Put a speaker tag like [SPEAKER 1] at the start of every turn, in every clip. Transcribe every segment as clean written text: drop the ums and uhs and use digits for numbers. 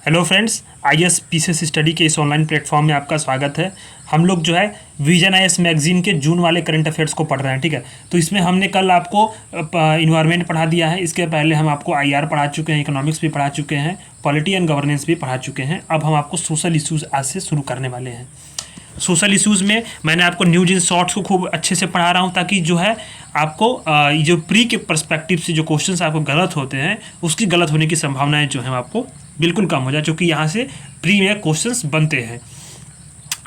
[SPEAKER 1] Hello friends, IAS PCS study के इस online platform में आपका स्वागत है। हम लोग जो है विजन आईएएस मैगजीन के जून वाले करंट अफेयर्स को पढ़ रहे हैं। ठीक है, तो इसमें हमने कल आपको इन्वायरमेंट पढ़ा दिया है। इसके पहले हम आपको आईआर पढ़ा चुके हैं, इकोनॉमिक्स भी पढ़ा चुके हैं, पॉलिटी एंड गवर्नेंस भी पढ़ा चुके हैं। अब हम आपको सोशल इशूज़ आज से शुरू करने वाले हैं। सोशल इश्यूज़ में मैंने आपको न्यूज इन शॉर्ट्स को खूब अच्छे से पढ़ा रहा हूँ, ताकि जो है आपको जो प्री के पर्सपेक्टिव से जो क्वेश्चंस आपको गलत होते हैं उसकी गलत होने की संभावनाएं जो है आपको बिल्कुल कम हो जाए, क्योंकि यहाँ से प्री में क्वेश्चंस बनते हैं।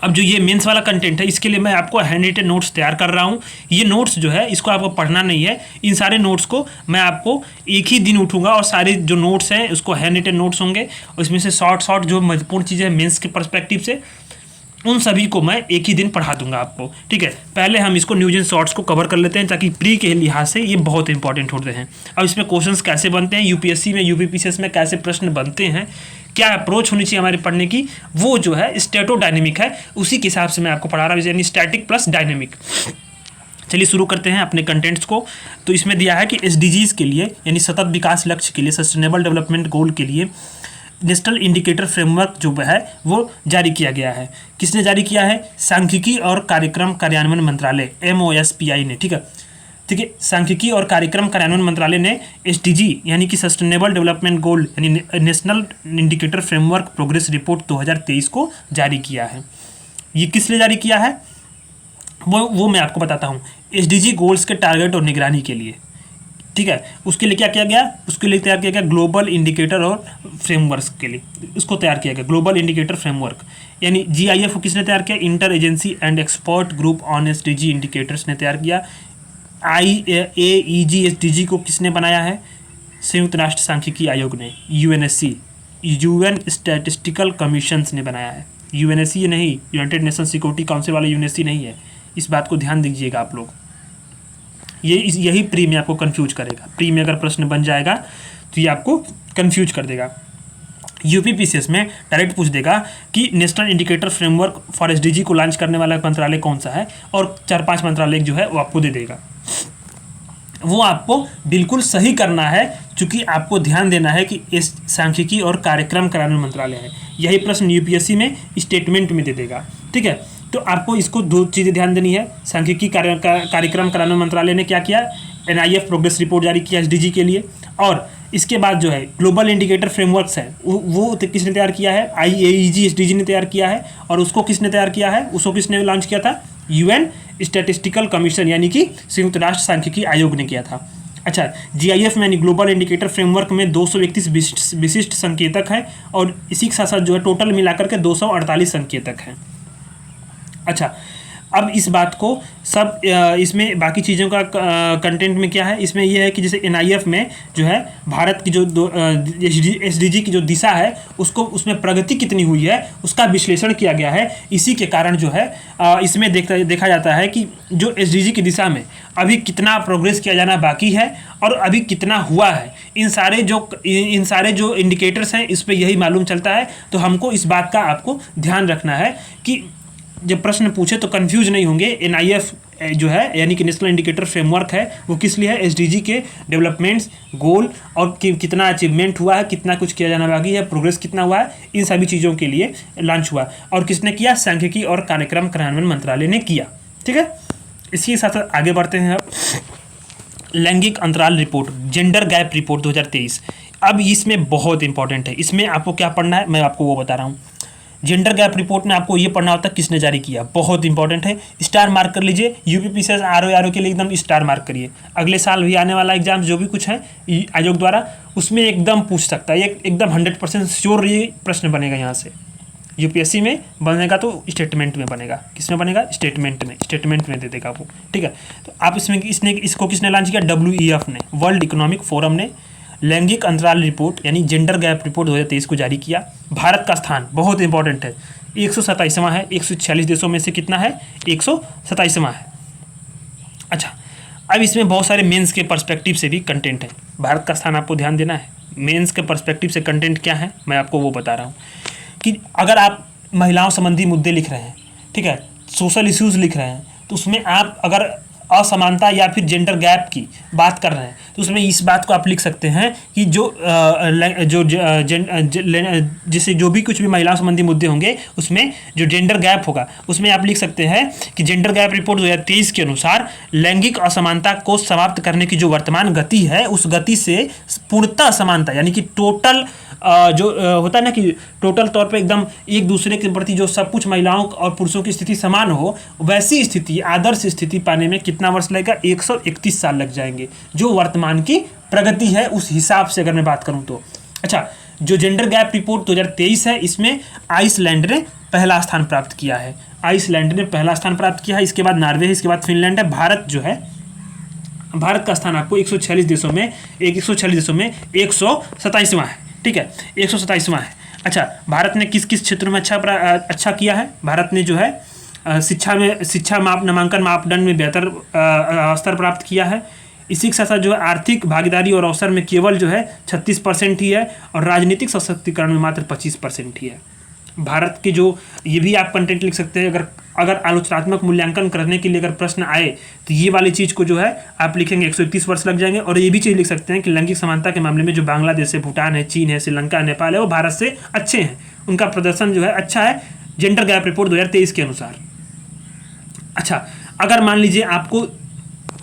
[SPEAKER 1] अब जो ये मेंस वाला कंटेंट है, इसके लिए मैं आपको हैंड रिटन नोट्स तैयार कर रहा हूँ। ये नोट्स जो है इसको आपको पढ़ना नहीं है। इन सारे नोट्स को मैं आपको एक ही दिन उठूँगा और सारे जो नोट्स हैं उसको हैंड रिटन नोट्स होंगे, और इसमें से शॉर्ट जो महत्वपूर्ण चीज़ें हैं मेंस के पर्सपेक्टिव से, उन सभी को मैं एक ही दिन पढ़ा दूंगा आपको। ठीक है, पहले हम इसको न्यूज इन शॉर्ट्स को कवर कर लेते हैं, ताकि प्री के लिहाज से ये बहुत इंपॉर्टेंट होते हैं। अब इसमें क्वेश्चंस कैसे बनते हैं, यूपीएससी में यूपीपीसीएस में कैसे प्रश्न बनते हैं, क्या अप्रोच होनी चाहिए हमारे पढ़ने की, वो जो है स्टैटो डायनेमिक है, उसी के हिसाब से मैं आपको पढ़ा रहा हूँ, यानी स्टैटिक प्लस डायनेमिक। चलिए शुरू करते हैं अपने कंटेंट्स को। तो इसमें दिया है कि एसडीजीज के लिए, यानी सतत विकास लक्ष्य के लिए, सस्टेनेबल डेवलपमेंट गोल के लिए नेशनल इंडिकेटर फ्रेमवर्क जो है वो जारी किया गया है। किसने जारी किया है? सांख्यिकी और कार्यक्रम कार्यान्वयन मंत्रालय MOSPI ने। ठीक है, सांख्यिकी और कार्यक्रम कार्यान्वयन मंत्रालय ने SDG यानी कि सस्टेनेबल डेवलपमेंट गोल यानी national indicator framework progress report 2023 को जारी किया है। ये किस लिए जारी किया है वो मैं आपको बताता हूँ। SDG गोल्स के टारगेट और निगरानी के लिए। ठीक है, उसके लिए क्या किया गया? उसके लिए तैयार किया गया ग्लोबल इंडिकेटर और फ्रेमवर्क के लिए उसको तैयार किया गया, ग्लोबल इंडिकेटर फ्रेमवर्क। यानी GIF को किसने तैयार किया? Inter agency and expert group on SDG indicators ने तैयार किया। IAEG SDG को किसने बनाया है? संयुक्त राष्ट्र सांख्यिकी आयोग ने, UNSC, UN स्टैटिस्टिकल कमीशंस ने बनाया है। UNSC नहीं, यूनाइटेड नेशन सिक्योरिटी काउंसिल वाला UNSC नहीं है। इस बात को ध्यान दीजिएगा आप लोग। यही प्री में आपको कंफ्यूज करेगा। प्री में अगर प्रश्न बन जाएगा तो ये आपको कंफ्यूज कर देगा। यूपीपीसीएस में डायरेक्ट पूछ देगा कि national indicator framework for SDG को लॉन्च करने वाला मंत्रालय कौन सा है, और 4-5 मंत्रालय जो है वो आपको दे देगा। वो आपको बिल्कुल सही करना है, क्योंकि आपको ध्यान देना है कि इस सांख्यिकी और कार्यक्रम कार्यान्वयन मंत्रालय है। यही प्रश्न यूपीएससी में स्टेटमेंट में दे देगा। ठीक है, तो आपको इसको 2 चीज़ें ध्यान देनी है। सांख्यिकी कार्यक्रम कार्यान्वयन मंत्रालय ने क्या किया? NIF प्रोग्रेस रिपोर्ट जारी किया SDG के लिए। और इसके बाद जो है ग्लोबल इंडिकेटर फ्रेमवर्क्स है वो किसने तैयार किया है? IAEG SDG ने तैयार किया है। और उसको किसने तैयार किया है? उसको किसने लॉन्च किया था? UN स्टैटिस्टिकल कमीशन यानी कि संयुक्त राष्ट्र सांख्यिकी आयोग ने किया था। अच्छा, GIF में यानी ग्लोबल इंडिकेटर फ्रेमवर्क में 231 विशिष्ट संकेतक हैं, और इसी के साथ साथ जो है टोटल मिलाकर के 248 संकेतक हैं। अच्छा, अब इस बात को सब इसमें बाकी चीज़ों का कंटेंट में क्या है, इसमें यह है कि जैसे NIF में जो है भारत की जो SDG की जो दिशा है उसमें प्रगति कितनी हुई है उसका विश्लेषण किया गया है। इसी के कारण जो है इसमें देखा जाता है कि जो SDG की दिशा में अभी कितना प्रोग्रेस किया जाना बाकी है और अभी कितना हुआ है। इन सारे जो इंडिकेटर्स हैं इस पर यही मालूम चलता है। तो हमको इस बात का आपको ध्यान रखना है कि जब प्रश्न पूछे तो कंफ्यूज नहीं होंगे। NIF जो है यानी कि नेशनल इंडिकेटर फ्रेमवर्क है वो किस लिए है? SDG के डेवलपमेंट्स गोल और कितना अचीवमेंट हुआ है, कितना कुछ किया जाना बाकी है, प्रोग्रेस कितना हुआ है, इन सभी चीज़ों के लिए लॉन्च हुआ। और किसने किया? सांख्यिकी और कार्यक्रम कार्यान्वयन मंत्रालय ने किया। ठीक है, इसी के साथ साथ आगे बढ़ते हैं। अब लैंगिक अंतराल रिपोर्ट, जेंडर गैप रिपोर्ट 2023। अब इसमें बहुत इंपॉर्टेंट है। इसमें आपको क्या पढ़ना है मैं आपको वो बता रहा हूँ। जेंडर गैप रिपोर्ट में आपको ये पढ़ना होता है किसने जारी किया, बहुत इंपॉर्टेंट है। स्टार मार्क कर लीजिए। यूपीपीसीएस RO के लिए एकदम स्टार मार्क करिए। अगले साल भी आने वाला एग्जाम जो भी कुछ है आयोग द्वारा उसमें एकदम पूछ सकता है, एकदम 100% श्योर ये प्रश्न बनेगा यहाँ से। यूपीएससी में बनेगा तो स्टेटमेंट में बनेगा। किस में बनेगा? स्टेटमेंट में दे देगा वो। ठीक है, तो आप इसको किसने लॉन्च किया? WEF ने, वर्ल्ड इकोनॉमिक फोरम ने लैंगिक अंतराल रिपोर्ट यानी जेंडर गैप रिपोर्ट 2023 को जारी किया। भारत का स्थान बहुत इंपॉर्टेंट है, 127वां है। 146 देशों में से कितना है? 127वां है। अच्छा, अब इसमें बहुत सारे मेंस के पर्सपेक्टिव से भी कंटेंट है। भारत का स्थान आपको ध्यान देना है। मेंस के पर्सपेक्टिव से कंटेंट क्या है मैं आपको वो बता रहा हूँ कि अगर आप महिलाओं संबंधी मुद्दे लिख रहे हैं, ठीक है, सोशल इश्यूज़ लिख रहे हैं, तो उसमें आप अगर असमानता या फिर जेंडर गैप की बात कर रहे हैं तो उसमें इस बात को आप लिख सकते हैं कि जैसे जो भी कुछ भी महिलाओं संबंधी मुद्दे होंगे उसमें जो जेंडर गैप होगा उसमें आप लिख सकते हैं कि जेंडर गैप रिपोर्ट 2023 के अनुसार लैंगिक असमानता को समाप्त करने की जो वर्तमान गति है उस गति से पूर्णतः असमानता यानी कि टोटल जो होता है ना कि टोटल तौर पे एकदम एक दूसरे के प्रति जो सब कुछ महिलाओं और पुरुषों की स्थिति समान हो वैसी स्थिति आदर्श स्थिति पाने में कितना वर्ष लगेगा 131 साल लग जाएंगे जो वर्तमान की प्रगति है उस हिसाब से अगर मैं बात करूं तो। अच्छा, जो जेंडर गैप रिपोर्ट 2023 है इसमें आइसलैंड ने पहला स्थान प्राप्त किया है। आइसलैंड ने पहला स्थान प्राप्त किया है, इसके बाद नॉर्वे है, इसके बाद फिनलैंड है। भारत जो है भारत का स्थान आपको 146 देशों में 127वां है। ठीक है, 127वां है। अच्छा, भारत ने किस किस क्षेत्रों में अच्छा किया है? भारत ने जो है शिक्षा नामांकन मापदंड में बेहतर स्तर प्राप्त किया है। इसी के साथ साथ जो है आर्थिक भागीदारी और अवसर में केवल जो है 36% ही है और राजनीतिक सशक्तिकरण में मात्र 25% ही है। भारत के जो ये भी आप कंटेंट लिख सकते हैं अगर आलोचनात्मक मूल्यांकन करने के लिए अगर प्रश्न आए तो ये वाली चीज़ को जो है आप लिखेंगे 131 वर्ष लग जाएंगे। और ये भी चीज़ लिख सकते हैं कि लैंगिक समानता के मामले में जो बांग्लादेश है, भूटान है, चीन है, श्रीलंका, नेपाल है वो भारत से अच्छे हैं, उनका प्रदर्शन जो है अच्छा है जेंडर गैप रिपोर्ट 2023 के अनुसार। अच्छा, अगर मान लीजिए आपको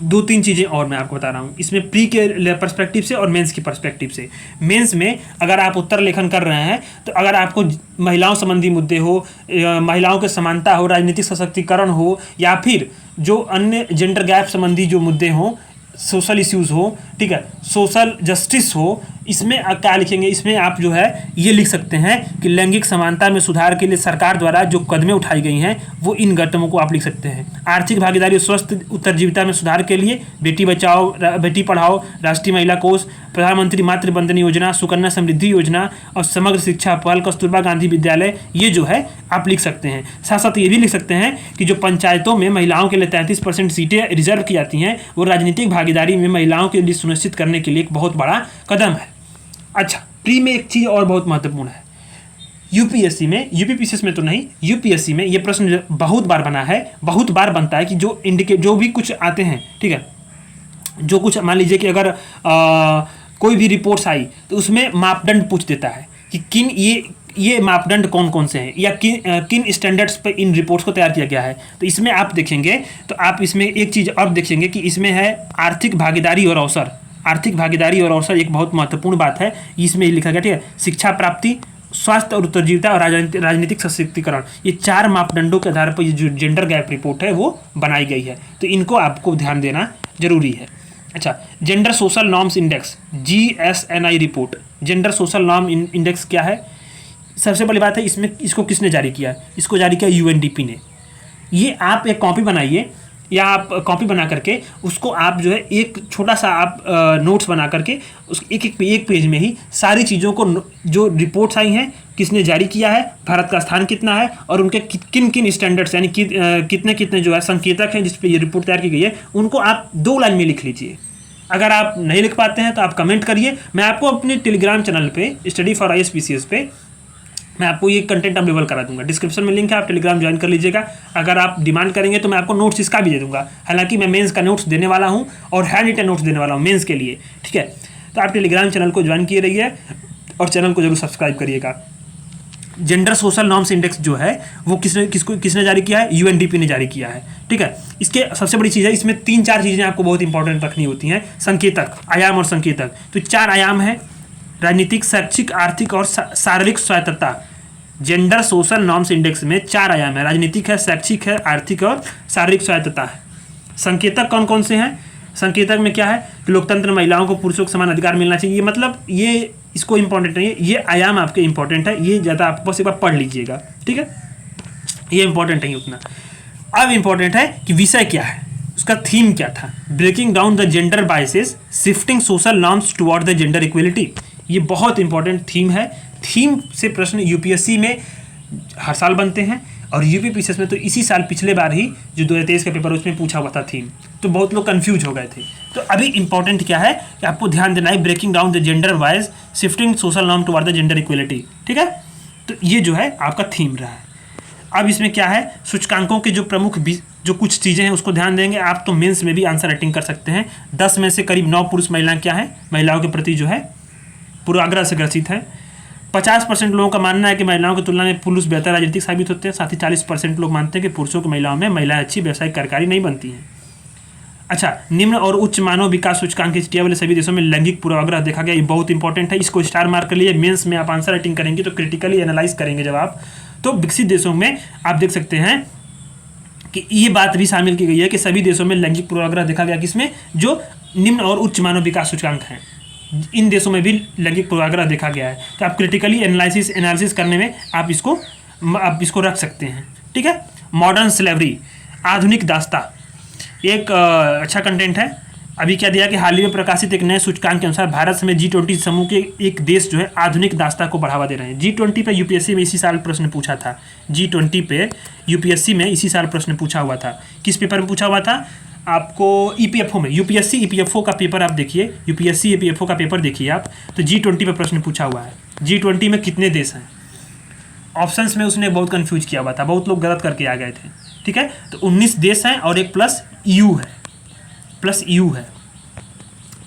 [SPEAKER 1] 2-3 चीज़ें और मैं आपको बता रहा हूँ इसमें प्री के पर्सपेक्टिव से और मेंस की पर्सपेक्टिव से। मेंस में अगर आप उत्तर लेखन कर रहे हैं तो अगर आपको महिलाओं संबंधी मुद्दे हो, महिलाओं के समानता हो, राजनीतिक सशक्तिकरण हो या फिर जो अन्य जेंडर गैप संबंधी जो मुद्दे हों, सोशल इश्यूज़ हो, ठीक है, सोशल जस्टिस हो, इसमें क्या लिखेंगे? इसमें आप जो है ये लिख सकते हैं कि लैंगिक समानता में सुधार के लिए सरकार द्वारा जो कदमें उठाई गई हैं वो इन कदमों को आप लिख सकते हैं। आर्थिक भागीदारी और स्वस्थ उत्तरजीविता में सुधार के लिए बेटी बचाओ बेटी पढ़ाओ, राष्ट्रीय महिला कोष, प्रधानमंत्री मातृ वंदन योजना, सुकन्या समृद्धि योजना और समग्र शिक्षा पहल, कस्तूरबा गांधी विद्यालय, ये जो है आप लिख सकते हैं। साथ साथ ये भी लिख सकते हैं कि जो पंचायतों में महिलाओं के लिए 33% सीटें रिजर्व की जाती हैं वो राजनीतिक भागीदारी में महिलाओं के लिए सुनिश्चित करने के लिए एक बहुत बड़ा कदम है। अच्छा, प्री में एक चीज़ और बहुत महत्वपूर्ण है, यूपीएससी में, यूपीपीसीएस में तो नहीं, यूपीएससी में ये प्रश्न बहुत बार बना है, बहुत बार बनता है कि जो भी कुछ आते हैं, ठीक है, जो कुछ मान लीजिए कि अगर कोई भी रिपोर्ट्स आई तो उसमें मापदंड पूछ देता है कि किन ये मापदंड कौन कौन से हैं या किन स्टैंडर्ड्स पे इन रिपोर्ट्स को तैयार किया गया है। तो इसमें आप देखेंगे तो आप इसमें एक चीज़ और देखेंगे कि इसमें है आर्थिक भागीदारी और अवसर। आर्थिक भागीदारी और अवसर एक बहुत महत्वपूर्ण बात है, इसमें लिखा गया, ठीक है, शिक्षा प्राप्ति, स्वास्थ्य और उत्तरजीविता और राजनीतिक सशक्तिकरण, ये 4 मापदंडों के आधार पर ये जो जेंडर गैप रिपोर्ट है वो बनाई गई है, तो इनको आपको ध्यान देना जरूरी है। अच्छा, gender social norms index, GSNI report, gender social norm index क्या है? सबसे बड़ी बात है इसमें, इसको किसने जारी किया है? इसको जारी किया UNDP ने। ये आप एक कॉपी बनाइए या आप कॉपी बना करके उसको आप जो है एक छोटा सा आप नोट्स बना करके उस एक पेज में ही सारी चीज़ों को जो रिपोर्ट्स आई हैं किसने जारी किया है, भारत का स्थान कितना है और उनके किन किन स्टैंडर्ड्स यानी कितने कितने जो है संकेतक हैं जिस पे ये रिपोर्ट तैयार की गई है उनको आप 2 लाइन में लिख लीजिए। अगर आप नहीं लिख पाते हैं तो आप कमेंट करिए, मैं आपको अपने टेलीग्राम चैनल पे स्टडी फॉर IAS-PCS पे मैं आपको ये कंटेंट अवेलेबल करा दूंगा, डिस्क्रिप्शन में लिंक है, आप टेलीग्राम ज्वाइन कर लीजिएगा। अगर आप डिमांड करेंगे तो मैं आपको नोट्स इसका भी दे दूंगा, हालांकि मैं मेंस का नोट्स देने वाला हूं और हैंड रिटन नोट्स देने वाला हूं मेंस के लिए, ठीक है। तो आप टेलीग्राम चैनल को ज्वाइन किए रहिए और चैनल को जरूर सब्सक्राइब करिएगा। जेंडर सोशल नॉर्म्स इंडेक्स जो है वो किसने जारी किया है? UNDP ने जारी किया है, ठीक है। इसके सबसे बड़ी चीज़ है, इसमें 3-4 चीज़ें आपको बहुत इंपॉर्टेंट रखनी होती हैं, संकेतक, आयाम और संकेतक। तो 4 आयाम है, राजनीतिक, शैक्षिक, आर्थिक और शारीरिक स्वायत्तता। जेंडर सोशल नॉर्म्स इंडेक्स में 4 आयाम है, राजनीतिक है, शैक्षिक है, आर्थिक और शारीरिक स्वायत्तता है। संकेतक कौन कौन से हैं? संकेतक में क्या है कि लोकतंत्र, महिलाओं को पुरुषों को समान अधिकार मिलना चाहिए, मतलब ये इसको इंपॉर्टेंट नहीं है, ये आयाम आपके इंपॉर्टेंट है, ये ज़्यादा आप बस एक बार पढ़ लीजिएगा, ठीक है, ये इंपॉर्टेंट नहीं उतना। अब इंपॉर्टेंट है कि विषय क्या है, उसका थीम क्या था? Breaking down the gender biases, shifting social norms toward the gender equality. ये बहुत इंपॉर्टेंट थीम है। थीम से प्रश्न यूपीएससी में हर साल बनते हैं और यूपीपीसीएस में तो इसी साल पिछले बार ही जो 2023 का पेपर उसमें पूछा हुआ था थीम, तो बहुत लोग कंफ्यूज हो गए थे। तो अभी इंपॉर्टेंट क्या है कि आपको ध्यान देना है, breaking down the gender wise, shifting social norm toward the gender equality, ठीक है। तो ये जो है आपका थीम रहा है। अब इसमें क्या है, सूचकांकों के जो जो कुछ चीज़ें हैं उसको ध्यान देंगे आप, तो मेंस में भी आंसर राइटिंग कर सकते हैं। 10 में से करीब 9 पुरुष महिलाएं क्या है, महिलाओं के प्रति जो है पूर्वाग्रह से ग्रसित है। 50% लोगों का मानना है कि महिलाओं की तुलना में पुरुष बेहतर राजनीतिक साबित होते हैं। साथ ही 40% लोग मानते हैं कि पुरुषों की महिलाओं में महिलाएं अच्छी व्यावसायिक कार्यकारी नहीं बनती हैं। अच्छा, निम्न और उच्च मानव विकास सूचकांक के टिया वाले सभी देशों में लैंगिक पूर्वाग्रह देखा गया। ये बहुत इंपॉर्टेंट है, इसको स्टार मार्क कर लिए। मेंस में आप आंसर राइटिंग करेंगे तो क्रिटिकली एनालाइज करेंगे जब आप, तो विकसित देशों में आप देख सकते हैं कि ये बात भी शामिल की गई है कि सभी देशों में लैंगिक पूर्वाग्रह देखा गया, किसमें, जो निम्न और उच्च मानव विकास सूचकांक हैं, इन देशों में भी लैंगिक पूर्वाग्रह देखा गया है। तो आप क्रिटिकली एनालिसिस करने में आप इसको रख सकते हैं। ठीक है। मॉडर्न स्लेवरी, आधुनिक दास्ता, एक अच्छा कंटेंट है। अभी क्या दिया कि हाल ही में प्रकाशित एक नए सूचकांक के अनुसार भारत समेत G20 समूह के एक देश जो है आधुनिक दास्ता को बढ़ावा दे रहे हैं। G20 पे यूपीएससी में इसी साल प्रश्न पूछा था। G20 पे यूपीएससी में इसी साल प्रश्न पूछा हुआ था। किस पेपर में पूछा हुआ था आपको? ईपीएफओ में। यूपीएससी ईपीएफओ का पेपर आप देखिए, यूपीएससी ईपीएफओ का पेपर देखिए आप, तो G20 पे प्रश्न पूछा हुआ है। G20 में कितने देश हैं? ऑप्शंस में उसने बहुत कंफ्यूज किया हुआ था, बहुत लोग गलत करके आ गए थे। ठीक है, तो 19 देश हैं और एक प्लस EU है, प्लस EU है।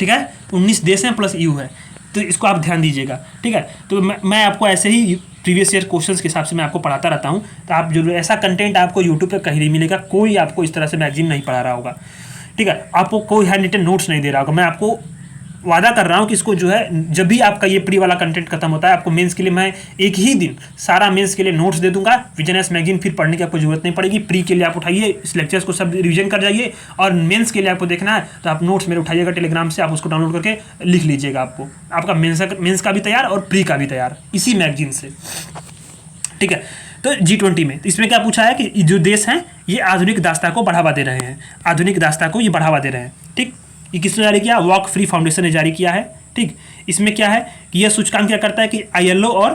[SPEAKER 1] ठीक है, 19 देश हैं प्लस EU है, तो इसको आप ध्यान दीजिएगा। ठीक है, तो मैं आपको ऐसे ही प्रीवियस ईयर क्वेश्चंस के हिसाब से मैं आपको पढ़ाता रहता हूँ, तो आप जो ऐसा कंटेंट आपको यूट्यूब पे कहीं नहीं मिलेगा, कोई आपको इस तरह से मैगजीन नहीं पढ़ा रहा होगा। ठीक है, आपको कोई हैंड रिटन नोट्स नहीं दे रहा होगा। मैं आपको वादा कर रहा हूँ कि इसको जो है, जब भी आपका ये प्री वाला कंटेंट खत्म होता है, आपको मेंस के लिए मैं एक ही दिन सारा मेंस के लिए नोट्स दे दूंगा। विजनएस मैगजीन फिर पढ़ने की आपको जरूरत नहीं पड़ेगी। प्री के लिए आप उठाइए, इस लेक्चर्स को सब रिवीजन कर जाइए, और मेंस के लिए आपको देखना है तो आप नोट्स मेरे उठाइएगा टेलीग्राम से, आप उसको डाउनलोड करके लिख लीजिएगा। आपको आपका मेंस का भी तैयार और प्री का भी तैयार इसी मैगजीन से। ठीक है, तो G20 में इसमें क्या पूछा है कि जो देश हैं ये आधुनिक दास्ता को बढ़ावा दे रहे हैं, आधुनिक दास्ता को ये बढ़ावा दे रहे हैं। ठीक, ये किसने जारी किया? वॉक फ्री फाउंडेशन ने जारी किया है। ठीक, इसमें क्या है कि यह सूचकांक क्या करता है कि ILO और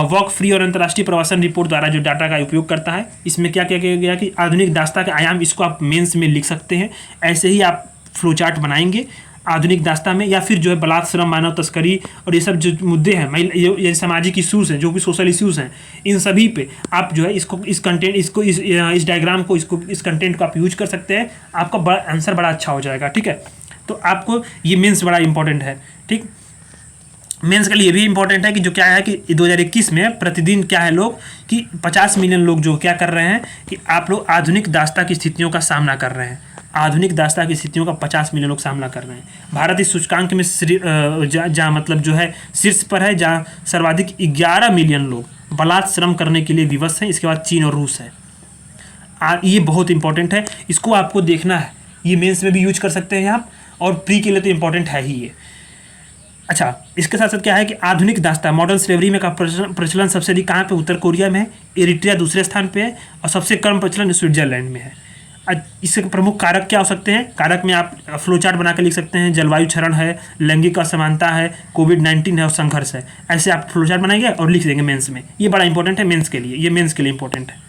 [SPEAKER 1] वॉक फ्री और अंतर्राष्ट्रीय प्रवासन रिपोर्ट द्वारा जो डाटा का उपयोग करता है, इसमें क्या किया गया कि आधुनिक दास्ता के आयाम, इसको आप मेंस में लिख सकते हैं। ऐसे ही आप फ्लो चार्ट बनाएंगे आधुनिक दास्ता में, या फिर जो है बलात्कार, श्रम, मानव तस्करी और ये सब जो मुद्दे हैं, ये सामाजिक इश्यूज़ हैं, जो भी सोशल इश्यूज़ हैं, इन सभी पे आप जो है इस डायग्राम को, इस कंटेंट को आप यूज कर सकते हैं। आपका आंसर बड़ा अच्छा हो जाएगा। ठीक है, तो आपको ये मेंस बड़ा इंपॉर्टेंट है। ठीक, मेंस के लिए भी इंपॉर्टेंट है कि जो क्या है कि 2021 में प्रतिदिन क्या है लोग कि 50 मिलियन लोग जो क्या कर रहे हैं कि आप लोग आधुनिक दास्ता की स्थितियों का सामना कर रहे हैं। आधुनिक दास्ता की स्थितियों का 50 मिलियन लोग सामना कर रहे हैं। भारत इस सूचकांक में जहाँ मतलब जो है शीर्ष पर है, जहाँ सर्वाधिक 11 मिलियन लोग बलात्कार, श्रम करने के लिए विवश हैं। इसके बाद चीन और रूस है। ये बहुत इंपॉर्टेंट है, इसको आपको देखना है। ये मेंस में भी यूज कर सकते हैं आप, और प्री के लिए तो इंपॉर्टेंट है ही ये। अच्छा, इसके साथ साथ क्या है कि आधुनिक दास्ता, मॉडर्न स्लेवरी में का प्रचलन सबसे अधिक कहाँ पे? उत्तर कोरिया में है, एरिट्रिया दूसरे स्थान पे है, और सबसे कम प्रचलन स्विट्जरलैंड में है। इसके प्रमुख कारक क्या हो सकते हैं? कारक में आप फ्लो चार्ट बना कर लिख सकते हैं। जलवायु क्षरण है, लैंगिक असमानता है, कोविड-19 है और संघर्ष है। ऐसे आप फ्लो चार्ट बनाएंगे और लिख देंगे मेंस में। ये बड़ा इंपॉर्टेंट है मेंस के लिए, ये मेंस के लिए इंपॉर्टेंट है।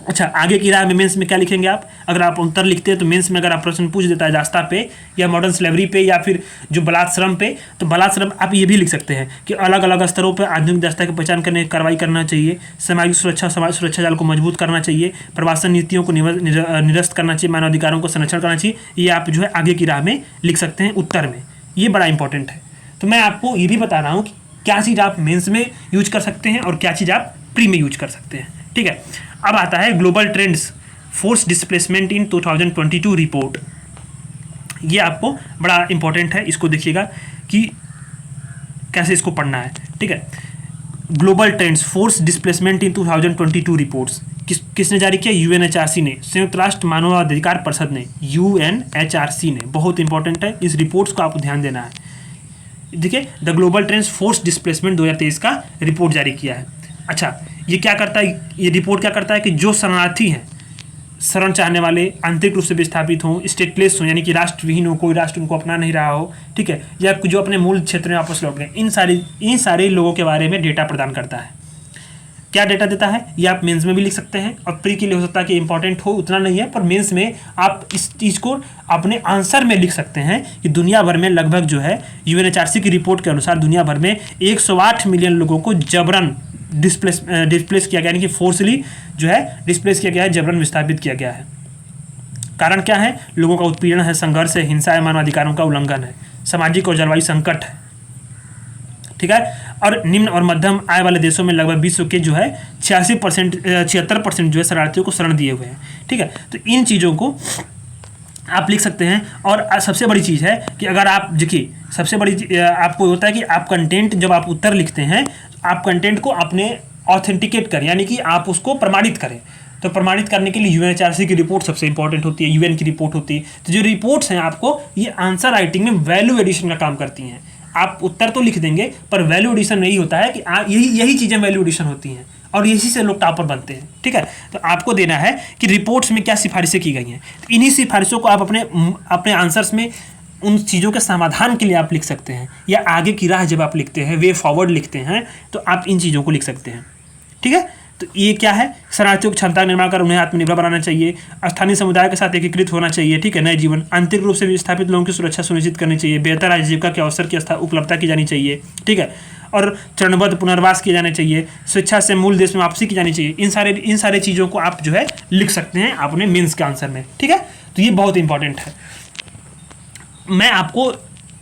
[SPEAKER 1] अच्छा, आगे की राह में मेंस में क्या लिखेंगे आप? अगर आप उत्तर लिखते हैं तो मेंस में अगर आप प्रश्न पूछ देता है दास्ता पे या मॉडर्न स्लेवरी पे या फिर जो बलात्कार, श्रम पे, तो बलात्कार, श्रम आप ये भी लिख सकते हैं कि अलग अलग स्तरों पर आधुनिक दास्ता की पहचान करने की कार्रवाई करना चाहिए। सामाजिक सुरक्षा, समाज सुरक्षा जाल को मजबूत करना चाहिए। प्रवासन नीतियों को निरस्त करना चाहिए। मानवाधिकारों को संरक्षण करना चाहिए। ये आप जो है आगे की राह में लिख सकते हैं उत्तर में। ये बड़ा इंपॉर्टेंट है। तो मैं आपको ये भी बता रहा हूँ कि क्या चीज़ आप मेंस में यूज कर सकते हैं और क्या चीज़ आप प्री में यूज कर सकते हैं। ठीक है, अब आता है global trends force displacement in 2022 report. ये आपको बड़ा इंपॉर्टेंट है, इसको देखिएगा कि कैसे इसको पढ़ना है। ठीक है, global trends force displacement in 2022 reports किसने जारी किया? UNHRC ने, संयुक्त राष्ट्र मानवाधिकार परिषद ने, UNHRC ने। बहुत इंपॉर्टेंट है, इस रिपोर्ट्स को आपको ध्यान देना है। देखिए, the global trends force displacement 2023 का रिपोर्ट जारी किया है। अच्छा, ये क्या करता है? ये रिपोर्ट क्या करता है कि जो शरणार्थी हैं, शरण चाहने वाले, आंतरिक रूप से विस्थापित हों, स्टेटलेस हों, यानी कि राष्ट्रविहीन हो, कोई राष्ट्र उनको अपना नहीं रहा हो, ठीक है, या जो अपने मूल क्षेत्र में वापस लौट गए, इन सारे लोगों के बारे में डेटा प्रदान करता है। क्या डेटा देता है? ये आप मेंस में भी लिख सकते हैं, और प्री के लिए हो सकता है कि इंपॉर्टेंट हो, उतना नहीं है, पर मेंस में आप इस चीज़ को अपने आंसर में लिख सकते हैं कि दुनिया भर में लगभग जो है UNHRC की रिपोर्ट के अनुसार दुनिया भर में 108 मिलियन लोगों को जबरन डिस्प्लेस किया गया, यानी कि फोर्सली जो है डिस्प्लेस किया गया है, जबरन विस्थापित किया गया है। कारण क्या है? लोगों का उत्पीड़न है, संघर्ष है, हिंसा है, मानवाधिकारों का उल्लंघन है, सामाजिक और जलवायु संकट है, ठीक है। और निम्न और मध्यम आय वाले देशों में लगभग विश्व के जो है 76% जो है शरणार्थियों को शरण दिए हुए हैं, ठीक है। तो इन चीज़ों को आप लिख सकते हैं। और सबसे बड़ी चीज़ है कि अगर आप देखिए, सबसे बड़ी आपको होता है कि आप कंटेंट जब आप उत्तर लिखते हैं, आप कंटेंट को अपने ऑथेंटिकेट करें, यानी कि आप उसको प्रमाणित करें। तो प्रमाणित करने के लिए यूएनएचआरसी की रिपोर्ट सबसे इंपॉर्टेंट होती है, यूएन की रिपोर्ट होती है। तो जो रिपोर्ट्स हैं आपको ये आंसर राइटिंग में वैल्यू एडिशन का काम करती हैं। आप उत्तर तो लिख देंगे पर वैल्यू एडिशन नहीं होता है कि यही चीज़ें वैल्यू एडिशन होती हैं और इसी से लोग टॉपर बनते हैं, ठीक है। तो आपको देना है कि रिपोर्ट्स में क्या सिफारिशें की गई हैं, तो इन्हीं सिफारिशों को आप अपने आंसर्स में उन चीज़ों के समाधान के लिए आप लिख सकते हैं, या आगे की राह जब आप लिखते हैं, वे फॉरवर्ड लिखते हैं, तो आप इन चीज़ों को लिख सकते हैं, ठीक है। तो ये क्या है? शरणार्थियों की क्षमता निर्माण कर उन्हें आत्मनिर्भर बनाना चाहिए, स्थानीय समुदाय के साथ एकीकृत होना चाहिए, ठीक है। नए जीवन आंतरिक रूप से विस्थापित लोगों की सुरक्षा सुनिश्चित करनी चाहिए, बेहतर आजीविका के अवसर की उपलब्धता की जानी चाहिए, ठीक है। और चरणबद्ध पुनर्वास किए जाने चाहिए, स्वेच्छा से मूल देश में वापसी की जानी चाहिए। इन सारे चीज़ों को आप जो है लिख सकते हैं अपने मेंस के आंसर में, ठीक है। तो ये बहुत इंपॉर्टेंट है। मैं आपको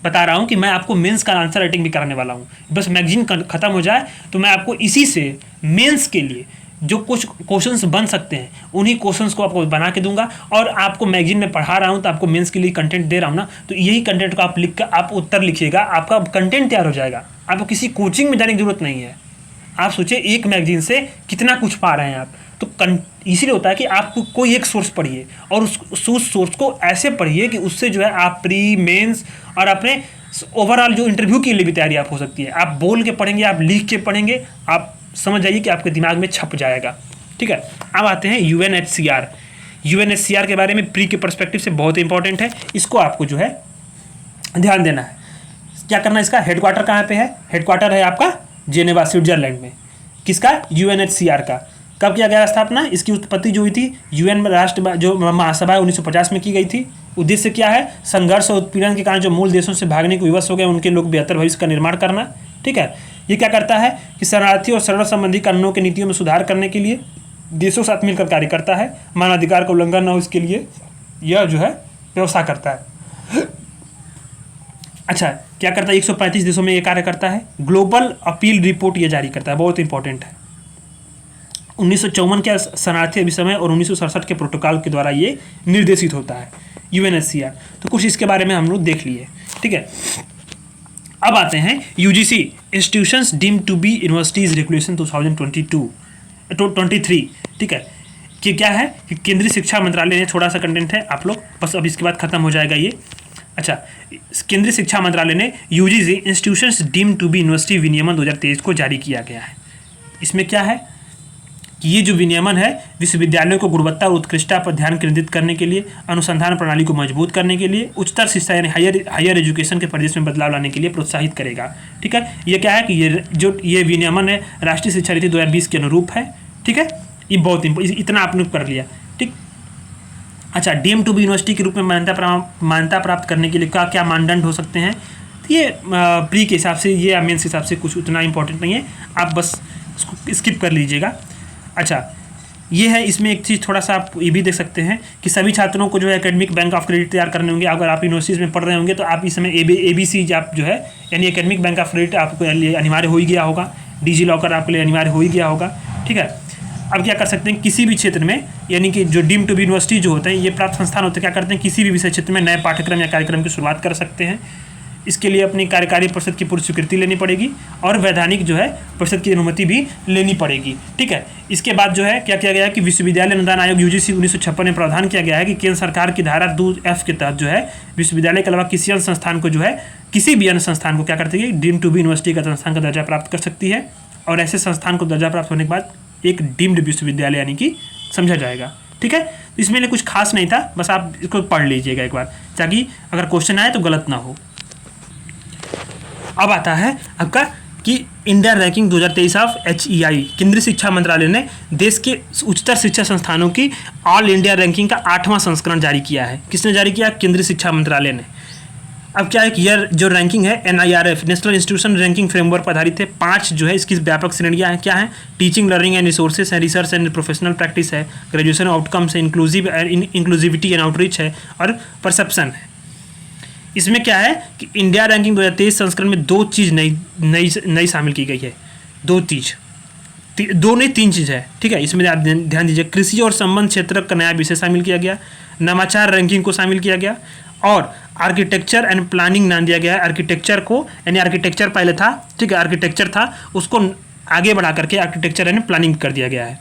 [SPEAKER 1] बता रहा हूँ कि मैं आपको मेंस का आंसर राइटिंग भी कराने वाला हूँ। बस मैगजीन खत्म हो जाए तो मैं आपको इसी से मेंस के लिए जो कुछ क्वेश्चंस बन सकते हैं उन्हीं क्वेश्चंस को आपको बना के दूंगा। और आपको मैगजीन में पढ़ा रहा हूँ तो आपको मेंस के लिए कंटेंट दे रहा हूँ ना, तो यही कंटेंट को आप लिख कर आप उत्तर लिखिएगा, आपका कंटेंट तैयार हो जाएगा। आपको किसी कोचिंग में जाने की जरूरत नहीं है। आप सोचिए एक मैगजीन से कितना कुछ पा रहे हैं आप। तो इसीलिए होता है कि आप कोई एक सोर्स पढ़िए और उस सोर्स को ऐसे पढ़िए कि उससे जो है आप प्री मेंस और अपने ओवरऑल जो इंटरव्यू के लिए भी तैयारी आप हो सकती है। आप बोल के पढ़ेंगे, आप लिख के पढ़ेंगे, आप समझ जाइए कि आपके दिमाग में छप जाएगा, ठीक है। अब आते हैं यूएनएचसीआर। यूएनएचसीआर के बारे में प्री के पर्सपेक्टिव से बहुत इंपॉर्टेंट है, इसको आपको जो है ध्यान देना है। क्या करना है? इसका हेडक्वार्टर कहाँ पे है? हेडक्वार्टर है आपका जेनेवा, स्विट्जरलैंड में। किसका? यूएनएचसीआर का। कब किया गया स्थापना? इसकी उत्पत्ति जो हुई थी यूएन राष्ट्र जो महासभा 1950 में की गई थी। उद्देश्य क्या है? संघर्ष और उत्पीड़न के कारण जो मूल देशों से भागने को विवश हो गए उनके लोग बेहतर भविष्य का निर्माण करना, ठीक है। ये क्या करता है कि शरणार्थी और शरण संबंधी कानूनों की नीतियों में सुधार करने के लिए देशों के साथ मिलकर कार्य करता है। मानवाधिकार का उल्लंघन न हो इसके लिए यह जो है व्यवस्था करता है। अच्छा, क्या करता है? 135 देशों में ये कार्य करता है। ग्लोबल अपील रिपोर्ट ये जारी करता है, बहुत इंपॉर्टेंट है। 1954 के शरणार्थी अभिसमय और 1967 के प्रोटोकॉल के द्वारा ये निर्देशित होता है यूएनएचसीआर। तो कुछ इसके बारे में हम लोग देख लिए, ठीक है। अब आते हैं UGC institutions deemed to be universities regulation 2023, ठीक है। कि क्या है कि केंद्रीय शिक्षा मंत्रालय ने, थोड़ा सा कंटेंट है आप लोग बस, अब इसके बाद खत्म हो जाएगा ये। अच्छा, केंद्रीय शिक्षा मंत्रालय ने UGC institutions deemed to be university विनियमन 2023 को जारी किया गया है। इसमें क्या है कि ये जो विनियमन है विश्वविद्यालयों को गुणवत्ता और उत्कृष्टता पर ध्यान केंद्रित करने के लिए, अनुसंधान प्रणाली को मजबूत करने के लिए, उच्चतर शिक्षा यानी हायर एजुकेशन के परिदृश्य में बदलाव लाने के लिए प्रोत्साहित करेगा, ठीक है। ये क्या है कि ये विनियमन है राष्ट्रीय शिक्षा नीति 2020 के अनुरूप है, ठीक है। ये बहुत इतना आपने कर लिया, ठीक। अच्छा, डीम्ड टू बी यूनिवर्सिटी के रूप में मान्यता प्राप्त करने के लिए क्या मानदंड हो सकते हैं? तो ये प्री के हिसाब से, ये मेंस के हिसाब से कुछ उतना इंपॉर्टेंट नहीं है, आप बस इसको स्किप कर लीजिएगा। अच्छा, ये है, इसमें एक चीज़ थोड़ा सा आप ये भी देख सकते हैं कि सभी छात्रों को जो है एकेडमिक बैंक ऑफ क्रेडिट तैयार करने होंगे। अगर आप यूनिवर्सिटीज़ में पढ़ रहे होंगे तो आप इस समय ABC आप जो है यानी एकेडमिक बैंक ऑफ क्रेडिट आपके लिए अनिवार्य हो ही गया होगा, डिजी लॉकर आपके लिए अनिवार्य हो ही गया होगा, ठीक है। अब क्या कर सकते हैं, किसी भी क्षेत्र में यानी कि जो डीम्ड टू बी यूनिवर्सिटी जो होते हैं ये प्राप्त संस्थान होते हैं, क्या करते हैं किसी भी विषय क्षेत्र में नए पाठ्यक्रम या कार्यक्रम की शुरुआत कर सकते हैं। इसके लिए अपनी कार्यकारी परिषद की पूरी स्वीकृति लेनी पड़ेगी और वैधानिक जो है परिषद की अनुमति भी लेनी पड़ेगी, ठीक है। इसके बाद जो है क्या किया गया है कि विश्वविद्यालय अनुदान आयोग यूजीसी 1956 में प्रावधान किया गया है कि केंद्र सरकार की धारा 2F के तहत जो है विश्वविद्यालय के अलावा किसी अन्य संस्थान को जो है किसी भी अन्य संस्थान को क्या करती है, डीम्ड टू बी यूनिवर्सिटी का संस्थान का दर्जा प्राप्त कर सकती है। और ऐसे संस्थान को दर्जा प्राप्त होने के बाद एक डीम्ड विश्वविद्यालय यानी कि समझा जाएगा, ठीक है। तो इसमें कुछ खास नहीं था, बस आप इसको पढ़ लीजिएगा एक बार ताकि अगर क्वेश्चन आए तो गलत ना हो। अब आता है आपका कि इंडिया रैंकिंग 2023 ऑफ HEI। केंद्रीय शिक्षा मंत्रालय ने देश के उच्चतर शिक्षा संस्थानों की ऑल इंडिया रैंकिंग का 8वां संस्करण जारी किया है। किसने जारी किया? केंद्रीय शिक्षा मंत्रालय ने। अब क्या है कि यह जो रैंकिंग है NIRF national institution ranking framework पर आधारित है। 5 जो है इसकी व्यापक श्रेणियां हैं। क्या है? टीचिंग, लर्निंग एंड रिसोर्सेज है, रिसर्च एंड प्रोफेशनल प्रैक्टिस है, ग्रेजुएशन आउटकम्स है, इंक्लूसिविटी एंड आउटरीच है और परसेप्शन है। इसमें क्या है कि इंडिया रैंकिंग 2023 संस्करण में 2 चीज़ नई शामिल की गई है। 2 नहीं 3 चीज़ है, ठीक है। इसमें आप ध्यान दीजिए, कृषि और संबंध क्षेत्र का नया विषय शामिल किया गया, नवाचार रैंकिंग को शामिल किया गया और आर्किटेक्चर एंड प्लानिंग नाम दिया गया है। आर्किटेक्चर को, यानी आर्किटेक्चर पहले था, ठीक है, आर्किटेक्चर था, उसको आगे बढ़ा करके आर्किटेक्चर एंड प्लानिंग कर दिया गया है।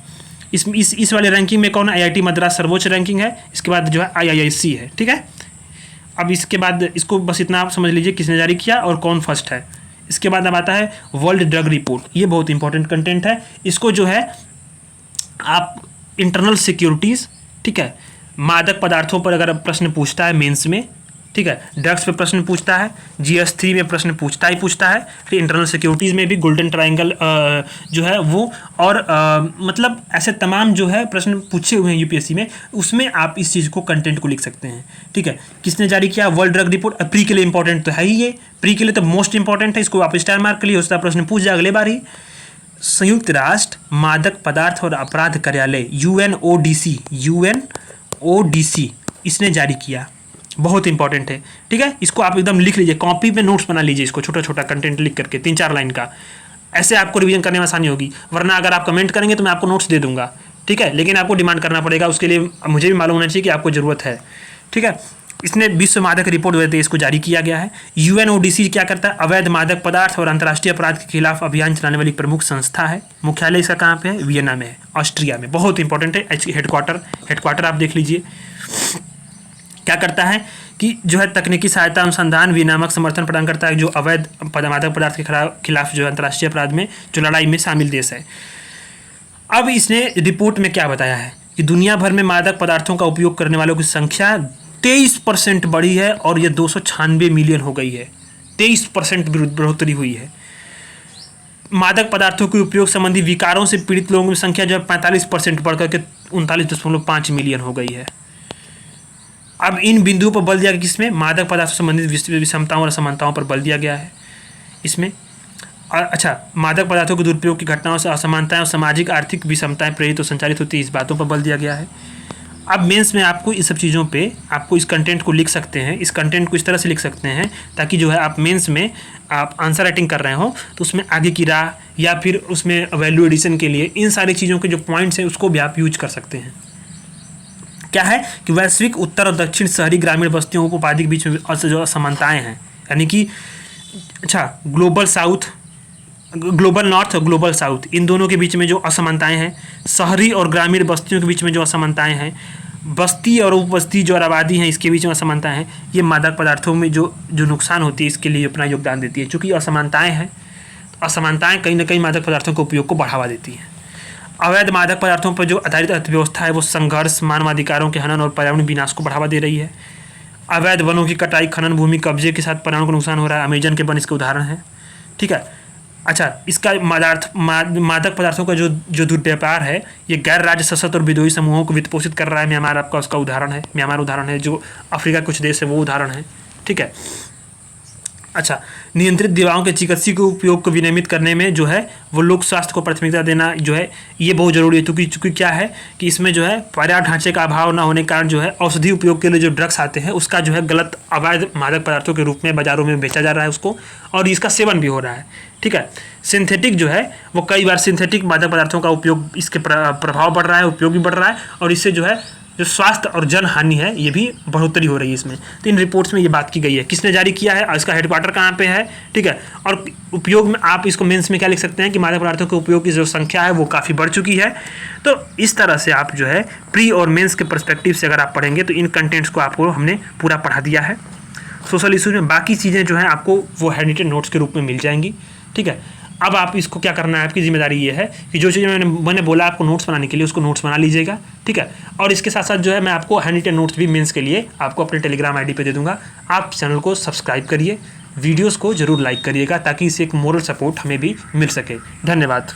[SPEAKER 1] इस वाले रैंकिंग में कौन? IIT मद्रास सर्वोच्च रैंकिंग है। इसके बाद जो है IISc है, ठीक है। अब इसके बाद इसको बस इतना आप समझ लीजिए किसने जारी किया और कौन फर्स्ट है। इसके बाद अब आता है वर्ल्ड ड्रग रिपोर्ट। ये बहुत इंपॉर्टेंट कंटेंट है। इसको जो है आप इंटरनल सिक्योरिटीज़, ठीक है, मादक पदार्थों पर अगर प्रश्न पूछता है मेंस में, ठीक है, ड्रग्स पे प्रश्न पूछता है, GS3 में प्रश्न पूछता है, फिर इंटरनल सिक्योरिटीज़ में भी गोल्डन ट्रायंगल जो है वो, और मतलब ऐसे तमाम जो है प्रश्न पूछे हुए हैं UPSC में, उसमें आप इस चीज़ को कंटेंट को लिख सकते हैं, ठीक है। किसने जारी किया? World drug report. प्री के लिए इंपॉर्टेंट तो है ही, ये प्री के लिए तो मोस्ट इंपॉर्टेंट है, इसको आप स्टार मार्क के लिए, हो सकता है प्रश्न पूछ जाए अगले बार ही। संयुक्त राष्ट्र मादक पदार्थ और अपराध कार्यालय UNODC इसने जारी किया, बहुत इंपॉर्टेंट है, ठीक है। इसको आप एकदम लिख लीजिए, कॉपी पे नोट्स बना लीजिए, इसको छोटा छोटा कंटेंट लिख करके 3-4 लाइन का, ऐसे आपको रिवीजन करने में आसानी होगी। वरना अगर आप कमेंट करेंगे तो मैं आपको नोट्स दे दूंगा, ठीक है, लेकिन आपको डिमांड करना पड़ेगा, उसके लिए मुझे भी मालूम होना चाहिए कि आपको ज़रूरत है, ठीक है। इसने विश्व मादक रिपोर्ट 2023 को जारी किया गया है। UNODC क्या करता है? अवैध मादक पदार्थ और अंतर्राष्ट्रीय अपराध के खिलाफ अभियान चलाने वाली प्रमुख संस्था है। मुख्यालय इसका कहाँ पे है? वियना में है, ऑस्ट्रिया में। बहुत इंपॉर्टेंट है। हेडक्वार्टर आप देख लीजिए। क्या करता है कि जो है तकनीकी सहायता अनुसंधान विनियामक समर्थन प्रदान करता है, जो अवैध मादक पदार्थ के खिलाफ जो है अंतर्राष्ट्रीय अपराध में जो लड़ाई में शामिल देश है। अब इसने रिपोर्ट में क्या बताया है कि दुनिया भर में मादक पदार्थों का उपयोग करने वालों की संख्या 23% बढ़ी है और ये 296 मिलियन हो गई है। 23% बढ़ोतरी हुई है। मादक पदार्थों के उपयोग संबंधी विकारों से पीड़ित लोगों की संख्या जो है 45% बढ़कर के 39.5 मिलियन हो गई है। अब इन बिंदुओं पर बल दिया गया, किसमें? मादक पदार्थों से संबंधित विषमताओं और असमानताओं पर बल दिया गया है इसमें। अच्छा, मादक पदार्थों के दुरुपयोग की घटनाओं से असमानताएं और सामाजिक आर्थिक विषमताएं प्रेरित और संचालित होती है, इस बातों पर बल दिया गया है। अब मेंस में आपको इस सब चीज़ों पे आपको इस कंटेंट को लिख सकते हैं, इस कंटेंट को इस तरह से लिख सकते हैं ताकि जो है आप मेंस में आप आंसर राइटिंग कर रहे हो तो उसमें आगे की राह या फिर उसमें वैल्यू एडिशन के लिए इन सारी चीज़ों के जो पॉइंट्स हैं उसको भी आप यूज कर सकते हैं। क्या है कि वैश्विक उत्तर और दक्षिण शहरी ग्रामीण बस्तियों को उपाधि के बीच में जो असमानताएँ हैं, यानी कि अच्छा ग्लोबल नॉर्थ और ग्लोबल साउथ, इन दोनों के बीच में जो असमानताएं हैं, शहरी और ग्रामीण बस्तियों के बीच में जो असमानताएं हैं, बस्ती और उपबस्ती जो आबादी हैं इसके बीच में असमानताएं हैं, ये मादक पदार्थों में जो नुकसान होती है इसके लिए अपना योगदान देती है। चूँकि असमानताएं हैं, असमानताएं कहीं ना कहीं मादक पदार्थों के उपयोग को बढ़ावा देती हैं। अवैध मादक पदार्थों पर जो आधारित अर्थव्यवस्था है वो संघर्ष, मानवाधिकारों के हनन और पर्यावरण विनाश को बढ़ावा दे रही है। अवैध वनों की कटाई, खनन, भूमि कब्जे के साथ पर्यावरण को नुकसान हो रहा है। अमेजन के वन इसके उदाहरण है, ठीक है। अच्छा, इसका मादक पदार्थों का जो दुर्व्यापार है ये गैर राज्य सशस्त्र और विद्रोही समूहों को वित्त पोषित कर रहा है। म्यांमार आपका उसका उदाहरण है, म्यांमार उदाहरण है, जो अफ्रीका कुछ देश है वो उदाहरण है, ठीक है। अच्छा, नियंत्रित दवाओं के चिकित्सीय के उपयोग को विनियमित करने में जो है वो लोक स्वास्थ्य को प्राथमिकता देना जो है ये बहुत ज़रूरी है। चूँकि क्या है कि इसमें जो है पर्याप्त ढांचे का अभाव न होने के कारण जो है औषधि उपयोग के लिए जो ड्रग्स आते हैं उसका जो है गलत अवैध मादक पदार्थों के रूप में बाज़ारों में बेचा जा रहा है उसको, और इसका सेवन भी हो रहा है, ठीक है। सिंथेटिक जो है वो कई बार सिंथेटिक मादक पदार्थों का उपयोग, इसके प्रभाव बढ़ रहा है, उपयोग भी बढ़ रहा है, और इससे जो है जो स्वास्थ्य और जन हानि है ये भी बढ़ोतरी हो रही है इसमें। तो इन रिपोर्ट्स में ये बात की गई है। किसने जारी किया है और इसका हेडक्वार्टर कहाँ पे है, ठीक है। और उपयोग में आप इसको मेंस में क्या लिख सकते हैं कि मादक पदार्थों के उपयोग की जो संख्या है वो काफ़ी बढ़ चुकी है। तो इस तरह से आप जो है प्री और मेंस के पर्सपेक्टिव से अगर आप पढ़ेंगे तो इन कंटेंट्स को आपको हमने पूरा पढ़ा दिया है। सोशल इशूज़ में बाकी चीज़ें जो हैं आपको वो हैंडरिटन नोट्स के रूप में मिल जाएंगी, ठीक है। अब आप इसको क्या करना है, आपकी जिम्मेदारी ये है कि जो चीज़ मैंने बोला आपको नोट्स बनाने के लिए उसको नोट्स बना लीजिएगा, ठीक है। और इसके साथ साथ जो है मैं आपको हैंडरिटन नोट्स भी मेंस के लिए आपको अपने टेलीग्राम आईडी पे दे दूंगा। आप चैनल को सब्सक्राइब करिए, वीडियोस को जरूर लाइक करिएगा ताकि इससे एक मोरल सपोर्ट हमें भी मिल सके। धन्यवाद।